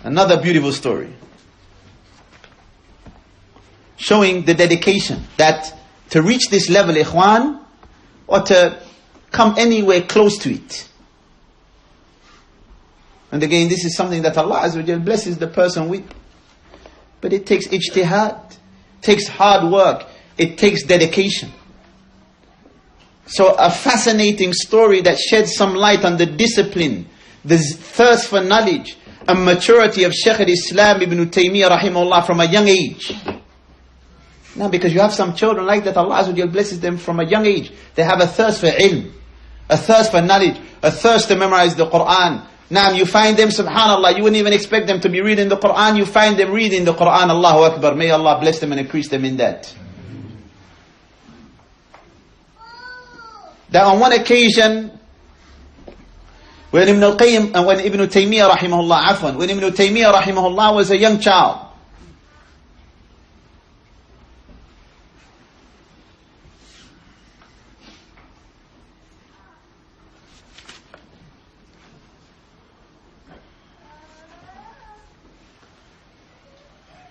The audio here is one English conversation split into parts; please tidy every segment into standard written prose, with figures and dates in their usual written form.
Another beautiful story, showing the dedication that to reach this level, ikhwan, or to come anywhere close to it. And again, this is something that Allah Azza wa Jal blesses the person with. But it takes ijtihad, takes hard work, it takes dedication. So a fascinating story that sheds some light on the discipline, the thirst for knowledge, and maturity of Shaykh Al-Islaam Ibn Taymiyah rahimahullah from a young age. Now, because you have some children like that, Allah Azza wa Jal blesses them from a young age. They have a thirst for ilm, a thirst for knowledge, a thirst to memorize the Quran. Now, you find them, subhanallah, you wouldn't even expect them to be reading the Quran. You find them reading the Quran. Allahu Akbar. May Allah bless them and increase them in that. That on one occasion, when Ibn al-Qayyim and when Ibn Taymiyah rahimahullah, afwan, when Ibn Taymiyah rahimahullah was a young child,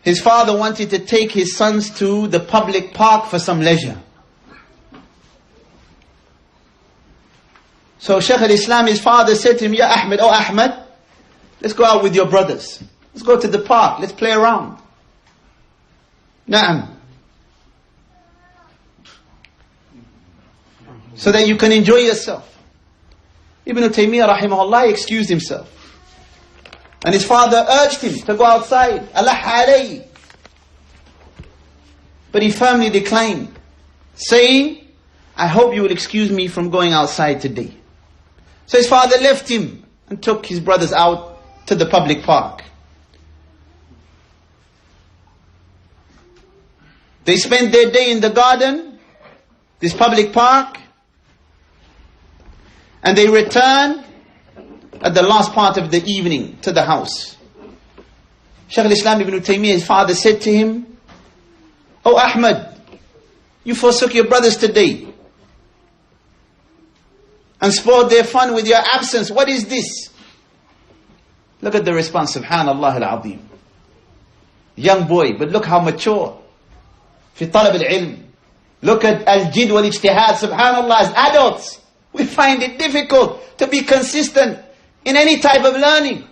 his father wanted to take his sons to the public park for some leisure. So Shaykh Al-Islaam, his father, said to him, Ya Ahmed, oh Ahmed, let's go out with your brothers. Let's go to the park, let's play around. Na'am. So that you can enjoy yourself. Ibn Taymiyah rahimahullah excused himself. And his father urged him to go outside. Allah alayhi. But he firmly declined, saying, I hope you will excuse me from going outside today. So his father left him and took his brothers out to the public park. They spent their day in the garden, this public park, and they returned at the last part of the evening to the house. Shaykh Al-Islaam Ibn Taymiyah, his father, said to him, Oh Ahmad, you forsook your brothers today and spoiled their fun with your absence. What is this? Look at the response, subhanallah al-azim. Young boy, but look how mature. Fi talab al-ilm. Look at al-jid wal-ijtihad, subhanallah. As adults, we find it difficult to be consistent in any type of learning.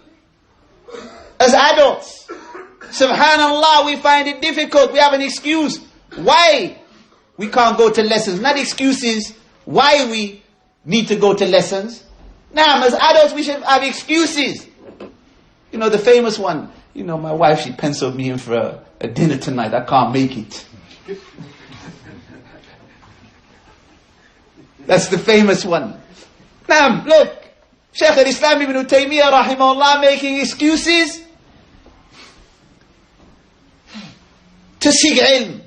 As adults, subhanallah, we find it difficult. We have an excuse why we can't go to lessons. Not excuses why we need to go to lessons. Now, as adults, we should have excuses. You know, the famous one, you know, my wife, she penciled me in for a dinner tonight. I can't make it. That's the famous one. Now, look, Shaykh Al-Islaam Ibn Taymiyah rahimahullah making excuses to seek ilm.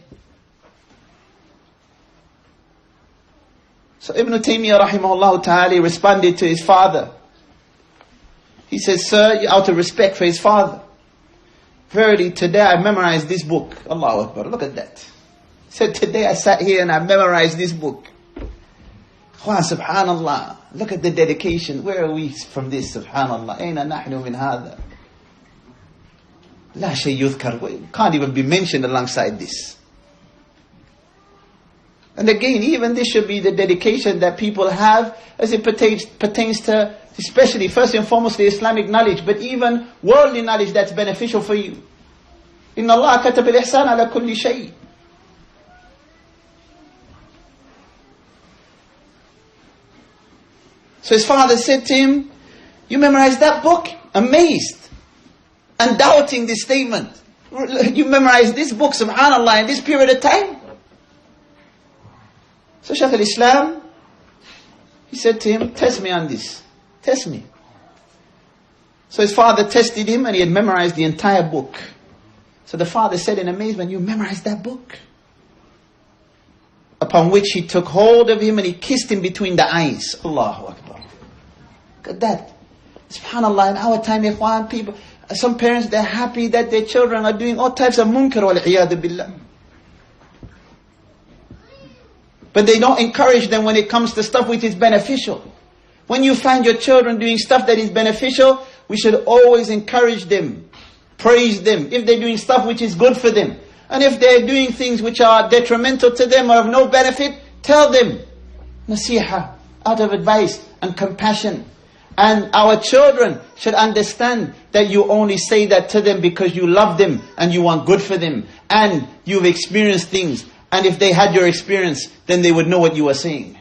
So Ibn Taymiyah rahimahullah ta'ala responded to his father. He said, Sir, out of respect for his father, verily today I memorized this book. Allahu Akbar, look at that. He said, today I sat here and I memorized this book. Subhanallah, look at the dedication. Where are we from this? Subhanallah. Aina nahnu min hadha. La shay yudhkar. Can't even be mentioned alongside this. And again, even this should be the dedication that people have as it pertains to, especially first and foremost, the Islamic knowledge, but even worldly knowledge that's beneficial for you. Inna Allah katab al-ihsan ala kulli shay. So his father said to him, you memorized that book? Amazed and doubting this statement. You memorized this book, subhanallah, in this period of time? So Shaykh Al-Islaam, he said to him, test me on this. Test me. So his father tested him and he had memorized the entire book. So the father said in amazement, you memorized that book? Upon which he took hold of him and he kissed him between the eyes. Allahu Akbar. Look at that. SubhanAllah, in our time, ikhwan, people, some parents, they're happy that their children are doing all types of munkar wal-iyadu billah. But they don't encourage them when it comes to stuff which is beneficial. When you find your children doing stuff that is beneficial, we should always encourage them praise them. If they're doing stuff which is good for them, and if they're doing things which are detrimental to them or of no benefit, tell them. Nasiha, out of advice and compassion. And our children should understand that you only say that to them because you love them and you want good for them. And you've experienced things. And if they had your experience, then they would know what you were saying.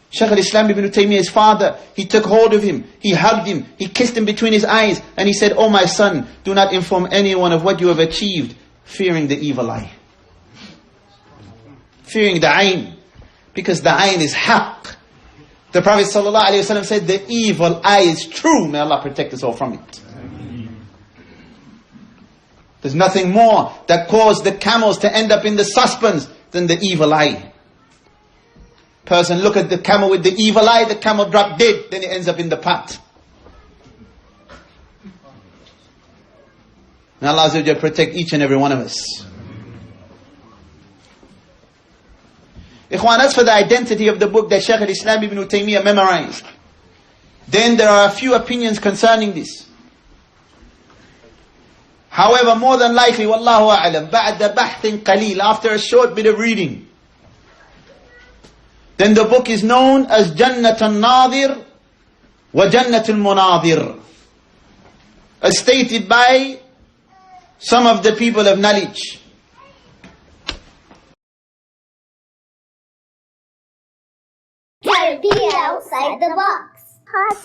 Shaykh Al-Islaam Ibn Taymiyah, his father, he took hold of him, he hugged him, he kissed him between his eyes, and he said, "Oh my son, do not inform anyone of what you have achieved, fearing the evil eye." Fearing the ayn, because the ayn is haqq. The Prophet ﷺ said, the evil eye is true. May Allah protect us all from it. There's nothing more that caused the camels to end up in the saucepans than the evil eye. Person look at the camel with the evil eye, the camel drop dead, then it ends up in the pot. May Allah Azza wa Jalla protect each and every one of us. Ikhwan, as for the identity of the book that Shaykh Al-Islaam Ibn Taymiyah memorized, then there are a few opinions concerning this. However, more than likely, Wallahu a'lam, ba'da bahthin qaleel, after a short bit of reading, then the book is known as Jannat al-Nadir wa Jannat al-Munadir, as stated by some of the people of knowledge. Tarbiyah outside the box. Hot